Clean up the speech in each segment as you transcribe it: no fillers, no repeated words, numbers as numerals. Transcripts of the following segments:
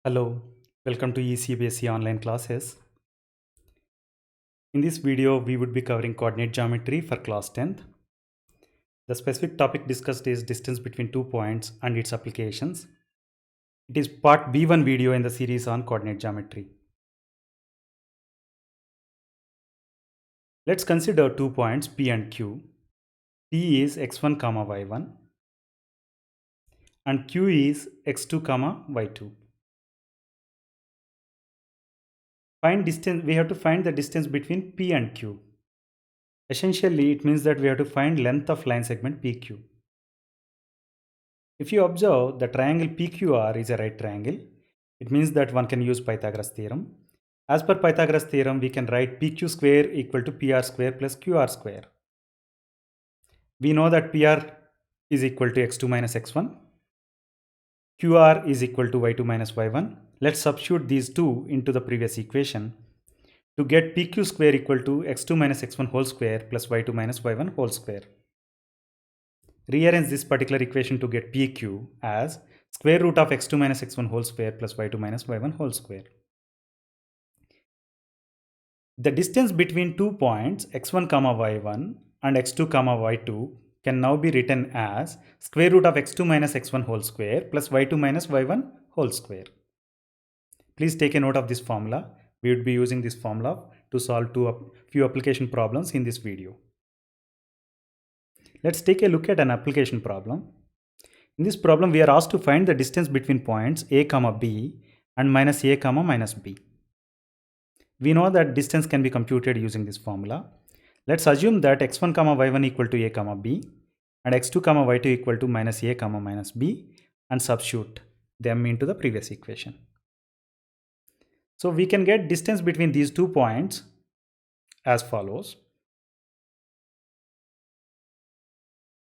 Hello, welcome to ECBSE online classes. In this video, we would be covering coordinate geometry for class 10th. The specific topic discussed is distance between 2 points and its applications. It is part B1 video in the series on coordinate geometry. Let's consider 2 points P and Q. P is x1, y1 and Q is x2, y2. Find distance. We have to find the distance between P and Q. Essentially, it means that we have to find length of line segment PQ. If you observe, the triangle PQR is a right triangle. It means that one can use Pythagoras theorem. As per Pythagoras theorem, we can write PQ square equal to PR square plus QR square. We know that PR is equal to x2 minus x1. QR is equal to y2 minus y1. Let's substitute these two into the previous equation to get PQ square equal to x2 minus x1 whole square plus y2 minus y1 whole square. Rearrange this particular equation to get PQ as square root of x2 minus x1 whole square plus y2 minus y1 whole square. The distance between 2 points x1, y1 and x2, y2 can now be written as square root of x2 minus x1 whole square plus y2 minus y1 whole square. Please take a note of this formula. We would be using this formula to solve few application problems in this video. Let's take a look at an application problem. In this problem, we are asked to find the distance between points a, b and minus a, minus b. We know that distance can be computed using this formula. Let's assume that x1, y1 equal to a, b and x2, y2 equal to minus a, minus b and substitute them into the previous equation. So we can get distance between these 2 points as follows.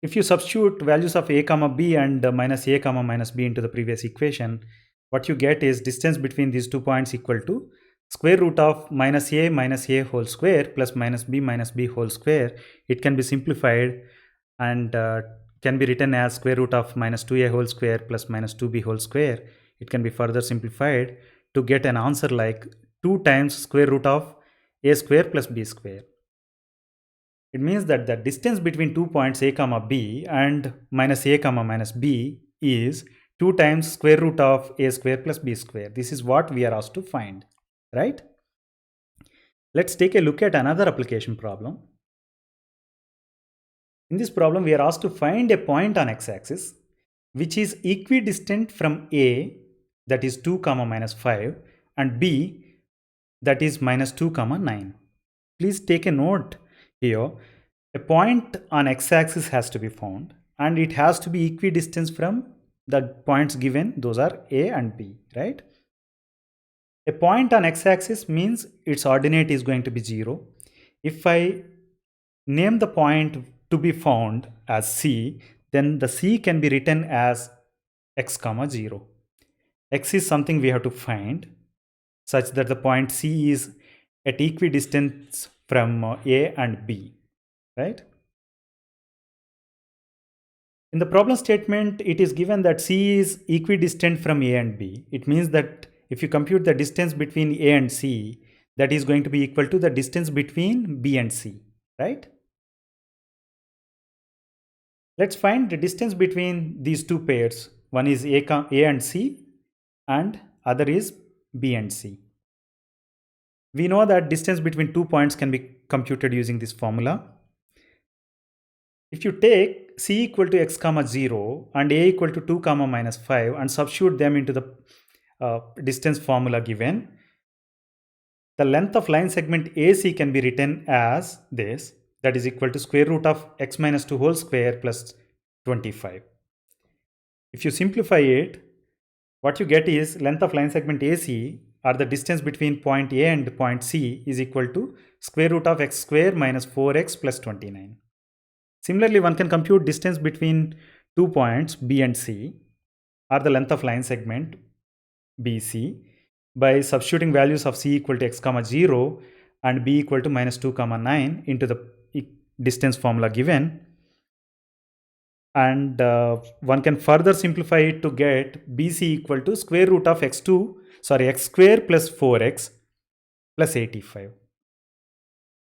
If you substitute values of a, b and minus a, minus b into the previous equation, what you get is distance between these 2 points equal to square root of minus a whole square plus minus b whole square. It can be simplified and can be written as square root of minus 2a whole square plus minus 2b whole square. It can be further simplified to get an answer like 2 times square root of a square plus b square. It means that the distance between 2 points a, b and minus a, minus b is 2 times square root of a square plus b square. This is what we are asked to find, right? Let's take a look at another application problem. In this problem, we are asked to find a point on x-axis which is equidistant from a, that is 2, minus 5, and b, that is minus 2, 9. Please take a note here. A point on x-axis has to be found and it has to be equidistant from the points given. Those are a and b, right? A point on x-axis means its ordinate is going to be 0. If I name the point to be found as C, then the C can be written as x, 0. X is something we have to find such that the point C is at equidistance from A and B, right? In the problem statement, it is given that C is equidistant from A and B. It means that if you compute the distance between A and C, that is going to be equal to the distance between B and C, right? Let's find the distance between these two pairs. One is A and C and other is B and C. We know that distance between 2 points can be computed using this formula. If you take C equal to x, 0 and A equal to 2, minus 5 and substitute them into the distance formula given, the length of line segment AC can be written as this, that is equal to square root of x minus 2 whole square plus 25. If you simplify it, what you get is length of line segment AC, or the distance between point A and point C, is equal to square root of x square minus 4x plus 29. Similarly, one can compute distance between 2 points B and C, or the length of line segment BC, by substituting values of C equal to x, 0 and B equal to minus 2, 9 into the distance formula given. And one can further simplify it to get BC equal to square root of x2 x square plus 4x plus 85.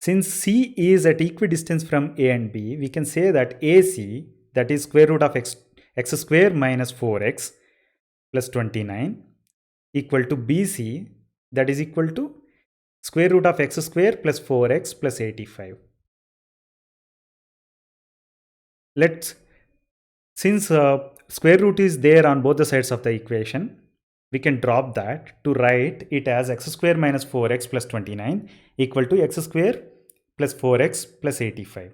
Since C is at equidistance from A and B, we can say that AC, that is square root of x square minus 4x plus 29, equal to BC, that is equal to square root of x square plus 4x plus 85. Since square root is there on both the sides of the equation, we can drop that to write it as x square minus 4x plus 29 equal to x square plus 4x plus 85,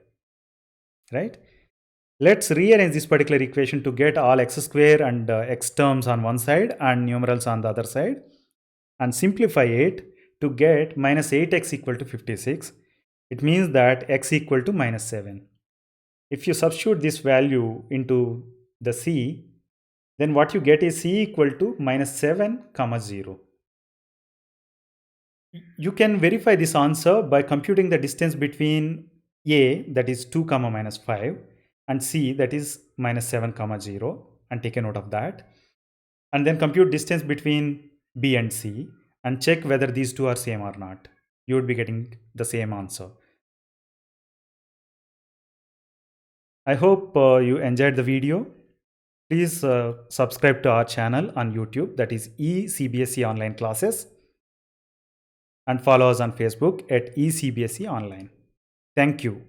right? Let's rearrange this particular equation to get all x square and x terms on one side and numerals on the other side, and simplify it to get minus 8x equal to 56. It means that x equal to minus 7. If you substitute this value into the C, then what you get is C equal to minus 7 comma 0. You can verify this answer by computing the distance between A, that is 2 comma minus 5, and C, that is minus 7 comma 0, and take a note of that. And then compute distance between B and C and check whether these two are same or not. You would be getting the same answer. I hope you enjoyed the video. Please subscribe to our channel on YouTube, that is eCBSE Online Classes, and follow us on Facebook at eCBSE Online. Thank you.